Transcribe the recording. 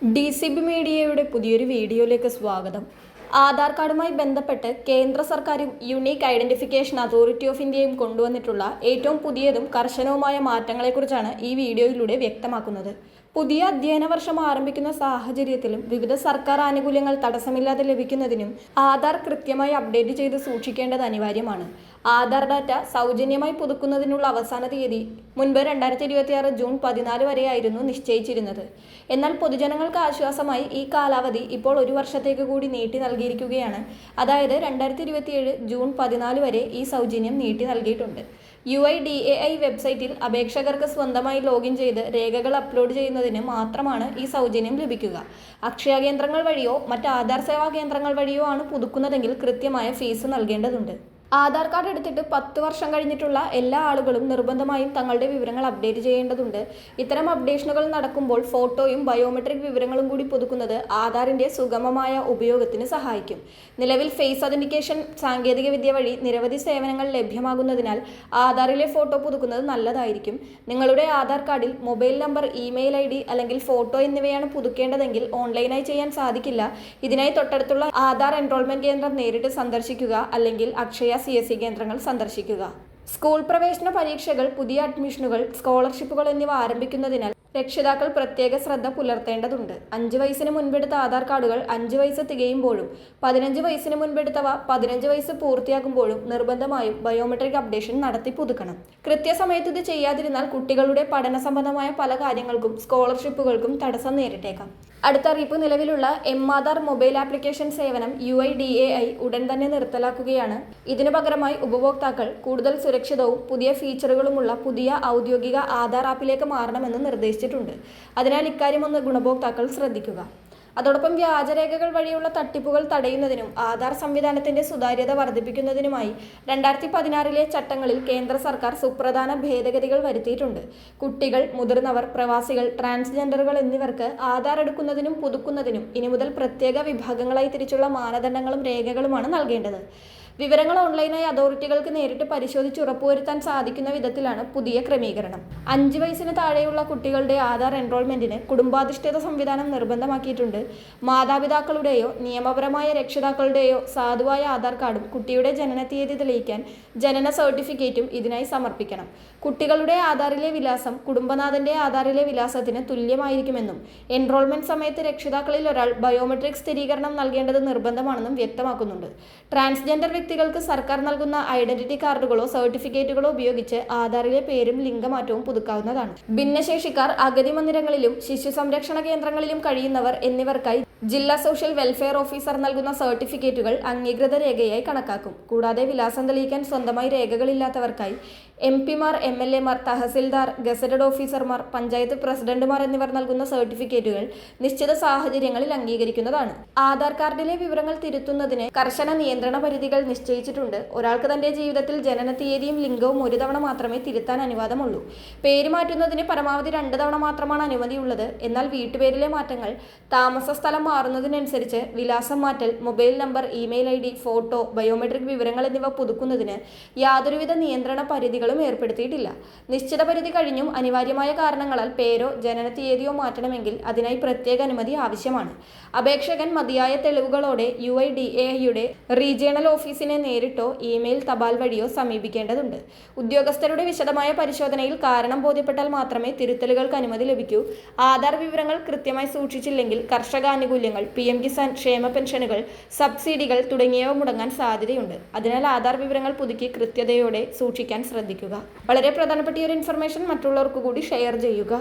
DCB മീഡിയയുടെ പുതിയൊരു വീഡിയോയിലേക്ക് സ്വാഗതം. ആധാർ കാർഡുമായി ബന്ധപ്പെട്ട് കേന്ദ്ര സർക്കാരും യുണീക്ക് ഐഡന്റിഫിക്കേഷൻ അതോറിറ്റി ഓഫ് ഇന്ത്യയും കൊണ്ടുവന്നിട്ടുള്ള ഏറ്റവും പുതിയതും കർശനവുമായ മാറ്റങ്ങളെക്കുറിച്ചാണ് ഈ വീഡിയോയിലൂടെ വ്യക്തമാക്കുന്നത്. പുതിയ അധ്യയന വർഷം ആരംഭിക്കുന്ന സാഹചര്യത്തിലും വിവിധ സർക്കാർ ആനുകൂല്യങ്ങൾ തടസ്സമില്ലാതെ ലഭിക്കുന്നതിനും ആധാർ കൃത്യമായി അപ്ഡേറ്റ് ചെയ്ത് സൂക്ഷിക്കേണ്ടത് അനിവാര്യമാണ്. ആധാർ ഡാറ്റ സൗജന്യമായി പുതുക്കുന്നതിനുള്ള അവസാന തീയതി മുൻപ് 2026 ജൂൺ 14 വരെയായിരുന്നു നിശ്ചയിച്ചിരുന്നത്. എന്നാൽ പൊതുജനങ്ങൾക്ക് ആശ്വാസമായി ഈ കാലാവധി ഇപ്പോൾ 1 വർഷത്തേക്ക് കൂടി നീട്ടി നൽകിയിരിക്കുകയാണ്. അതായത് 2027 ജൂൺ 14 വരെ ഈ സൗജന്യം നീട്ടി നൽകിയിട്ടുണ്ട്. UIDAI വെബ്സൈറ്റിൽ അപേക്ഷകർക്ക് സ്വന്തമായി ലോഗിൻ ചെയ്ത് രേഖകൾ അപ്ലോഡ് ചെയ്യുന്നതിന് മാത്രമാണ് ഈ സൗജന്യം ലഭിക്കുക. അക്ഷയ കേന്ദ്രങ്ങൾ വഴിയോ മറ്റ് ആധാർ സേവാ കേന്ദ്രങ്ങൾ വഴിയോ ആണ് പുതുക്കുന്നതെങ്കിൽ കൃത്യമായ ഫീസ് നൽകേണ്ടതുണ്ട്. ആധാർ കാർഡ് എടുത്തിട്ട് 10 വർഷം കഴിഞ്ഞിട്ടുള്ള എല്ലാ ആളുകളും നിർബന്ധമായും തങ്ങളുടെ വിവരങ്ങൾ അപ്ഡേറ്റ് ചെയ്യേണ്ടതുണ്ട്. ഇത്തരം അപ്ഡേഷനുകൾ നടക്കുമ്പോൾ ഫോട്ടോയും ബയോമെട്രിക് വിവരങ്ങളും കൂടി പുതുക്കുന്നത് ആധാറിൻ്റെ സുഗമമായ ഉപയോഗത്തിന് സഹായിക്കും. നിലവിൽ ഫേസ് ഒതന്റിക്കേഷൻ സാങ്കേതികവിദ്യ വഴി നിരവധി സേവനങ്ങൾ ലഭ്യമാകുന്നതിനാൽ ആധാറിലെ ഫോട്ടോ പുതുക്കുന്നത് നല്ലതായിരിക്കും. നിങ്ങളുടെ ആധാർ കാർഡിൽ മൊബൈൽ നമ്പർ, ഇമെയിൽ ID അല്ലെങ്കിൽ ഫോട്ടോ എന്നിവയാണ് പുതുക്കേണ്ടതെങ്കിൽ ഓൺലൈനായി ചെയ്യാൻ സാധിക്കില്ല. ഇതിനായി തൊട്ടടുത്തുള്ള ആധാർ എൻറോൾമെന്റ് കേന്ദ്രം നേരിട്ട് സന്ദർശിക്കുക അല്ലെങ്കിൽ അക്ഷയ CSC കേന്ദ്രങ്ങൾ സന്ദർശിക്കുക. സ്കൂൾ പ്രവേശന പരീക്ഷകൾ, പുതിയ അഡ്മിഷനുകൾ, സ്കോളർഷിപ്പുകൾ എന്നിവ ആരംഭിക്കുന്നതിനാൽ രക്ഷിതാക്കൾ പ്രത്യേക ശ്രദ്ധ പുലർത്തേണ്ടതുണ്ട്. 5 വയസ്സിന് മുൻപെടുത്ത ആധാർ കാർഡുകൾ 5 വയസ്സ് തികയുമ്പോഴും 15 വയസ്സിന് മുൻപെടുത്തവ 15 വയസ്സ് പൂർത്തിയാകുമ്പോഴും നിർബന്ധമായും ബയോമെട്രിക് അപ്ഡേഷൻ നടത്തി പുതുക്കണം. കൃത്യസമയത്ത് ഇത് ചെയ്യാതിരുന്നാൽ കുട്ടികളുടെ പഠന സംബന്ധമായ പല കാര്യങ്ങൾക്കും സ്കോളർഷിപ്പുകൾക്കും തടസ്സം നേരിട്ടേക്കാം. അടുത്ത അറിയിപ്പ്, നിലവിലുള്ള M-ആധാർ മൊബൈൽ ആപ്ലിക്കേഷൻ സേവനം UIDAI ഉടൻ തന്നെ നിർത്തലാക്കുകയാണ്. ഇതിനു പകരമായി ഉപഭോക്താക്കൾ കൂടുതൽ സുരക്ഷിതവും പുതിയ ഫീച്ചറുകളുമുള്ള പുതിയ ഔദ്യോഗിക ആധാർ ആപ്പിലേക്ക് മാറണമെന്ന് നിർദ്ദേശിച്ചിട്ടുണ്ട്. അതിനാൽ ഇക്കാര്യമൊന്ന് ഗുണഭോക്താക്കൾ ശ്രദ്ധിക്കുക. അതോടൊപ്പം വ്യാജരേഖകൾ വഴിയുള്ള തട്ടിപ്പുകൾ തടയുന്നതിനും ആധാർ സംവിധാനത്തിന്റെ സുതാര്യത വർദ്ധിപ്പിക്കുന്നതിനുമായി 2016 ചട്ടങ്ങളിൽ കേന്ദ്ര സർക്കാർ സുപ്രധാന ഭേദഗതികൾ വരുത്തിയിട്ടുണ്ട്. കുട്ടികൾ, മുതിർന്നവർ, പ്രവാസികൾ, ട്രാൻസ്ജെൻഡറുകൾ എന്നിവർക്ക് ആധാർ എടുക്കുന്നതിനും പുതുക്കുന്നതിനും ഇനി മുതൽ പ്രത്യേക വിഭാഗങ്ങളായി തിരിച്ചുള്ള മാനദണ്ഡങ്ങളും രേഖകളുമാണ് നൽകേണ്ടത്. വിവരങ്ങൾ ഓൺലൈനായി അതോറിറ്റികൾക്ക് നേരിട്ട് പരിശോധിച്ച് ഉറപ്പുവരുത്താൻ സാധിക്കുന്ന വിധത്തിലാണ് പുതിയ ക്രമീകരണം. 5 വയസ്സിന് താഴെയുള്ള കുട്ടികളുടെ ആധാർ എൻറോൾമെന്റിന് കുടുംബാധിഷ്ഠിത സംവിധാനം നിർബന്ധമാക്കിയിട്ടുണ്ട്. മാതാപിതാക്കളുടെയോ നിയമപരമായ രക്ഷിതാക്കളുടെയോ സാധുവായ ആധാർ കാർഡും കുട്ടിയുടെ ജനനത്തീയതി തെളിയിക്കാൻ ജനന സർട്ടിഫിക്കറ്റും ഇതിനായി സമർപ്പിക്കണം. കുട്ടികളുടെ ആധാറിലെ വിലാസം കുടുംബനാഥന്റെ ആധാറിലെ വിലാസത്തിന് തുല്യമായിരിക്കുമെന്നും എൻറോൾമെന്റ് സമയത്ത് രക്ഷിതാക്കളിൽ ഒരാൾ ബയോമെട്രിക് സ്ഥിരീകരണം നൽകേണ്ടത് നിർബന്ധമാണെന്നും വ്യക്തമാക്കുന്നുണ്ട്. ട്രാൻസ്ജെൻഡർ വ്യക്തികൾക്ക് സർക്കാർ നൽകുന്ന ഐഡന്റിറ്റി കാർഡുകളോ സർട്ടിഫിക്കറ്റുകളോ ഉപയോഗിച്ച് ആധാറിലെ പേരും ലിംഗമാറ്റവും പുതുക്കാവുന്നതാണ്. ഭിന്നശേഷിക്കാർ, അഗതി മന്ദിരങ്ങളിലും ശിശു സംരക്ഷണ കേന്ദ്രങ്ങളിലും കഴിയുന്നവർ എന്നിവർക്കായി ജില്ലാ സോഷ്യൽ വെൽഫെയർ ഓഫീസർ നൽകുന്ന സർട്ടിഫിക്കറ്റുകൾ അംഗീകൃത രേഖയായി കണക്കാക്കും. കൂടാതെ വിലാസം തെളിയിക്കാൻ സ്വന്തമായി രേഖകളില്ലാത്തവർക്കായി MP-മാർ, MLA-മാർ, തഹസിൽദാർ, ഗസറ്റഡ് ഓഫീസർമാർ, പഞ്ചായത്ത് പ്രസിഡന്റുമാർ എന്നിവർ നൽകുന്ന സർട്ടിഫിക്കറ്റുകൾ നിശ്ചിത സാഹചര്യങ്ങളിൽ അംഗീകരിക്കുന്നതാണ്. ആധാർ കാർഡിലെ വിവരങ്ങൾ തിരുത്തുന്നതിന് കർശന നിയന്ത്രണ പരിധികൾ നിശ്ചയിച്ചിട്ടുണ്ട്. ഒരാൾക്ക് തന്റെ ജീവിതത്തിൽ ജനനത്തീയതിയും ലിംഗവും 1 തവണ മാത്രമേ തിരുത്താൻ അനുവാദമുള്ളൂ. പേര് മാറ്റുന്നതിന് പരമാവധി 2 തവണ മാത്രമാണ് അനുമതിയുള്ളത്. എന്നാൽ വീട്ടുപേരിലെ മാറ്റങ്ങൾ, താമസ സ്ഥലം മാറുന്നതിനനുസരിച്ച് വിലാസം മാറ്റൽ, mobile number, email ID, photo, biometric വിവരങ്ങൾ എന്നിവ പുതുക്കുന്നതിന് യാതൊരുവിധ നിയന്ത്രണ പരിധികളും ഏർപ്പെടുത്തിയിട്ടില്ല. നിശ്ചിത പരിധി കഴിഞ്ഞും അനിവാര്യമായ കാരണങ്ങളാൽ പേരോ ജനനത്തീയതിയോ മാറ്റണമെങ്കിൽ അതിനായി പ്രത്യേക അനുമതി ആവശ്യമാണ്. അപേക്ഷകൻ മതിയായ തെളിവുകളോടെ UIDAIയുടെ റീജിയണൽ ഓഫീസിനെ നേരിട്ടോ ഇമെയിൽ, തപാൽ വഴിയോ സമീപിക്കേണ്ടതുണ്ട്. ഉദ്യോഗസ്ഥരുടെ വിശദമായ പരിശോധനയിൽ കാരണം ബോധ്യപ്പെട്ടാൽ മാത്രമേ തിരുത്തലുകൾക്ക് അനുമതി ലഭിക്കൂ. ആധാർ വിവരങ്ങൾ കൃത്യമായി സൂക്ഷിച്ചില്ലെങ്കിൽ കർഷക ആനുകൂല്യങ്ങൾ, PM കിസാൻ, ക്ഷേമ പെൻഷനുകൾ, സബ്സിഡികൾ തുടങ്ങിയവ മുടങ്ങാൻ സാധ്യതയുണ്ട്. അതിനാൽ ആധാർ വിവരങ്ങൾ പുതുക്കി കൃത്യതയോടെ സൂക്ഷിക്കാൻ ശ്രദ്ധിക്കുക. വളരെ പ്രധാനപ്പെട്ട ഒരു ഇൻഫർമേഷൻ മറ്റുള്ളവർക്ക് കൂടി ഷെയർ ചെയ്യുക.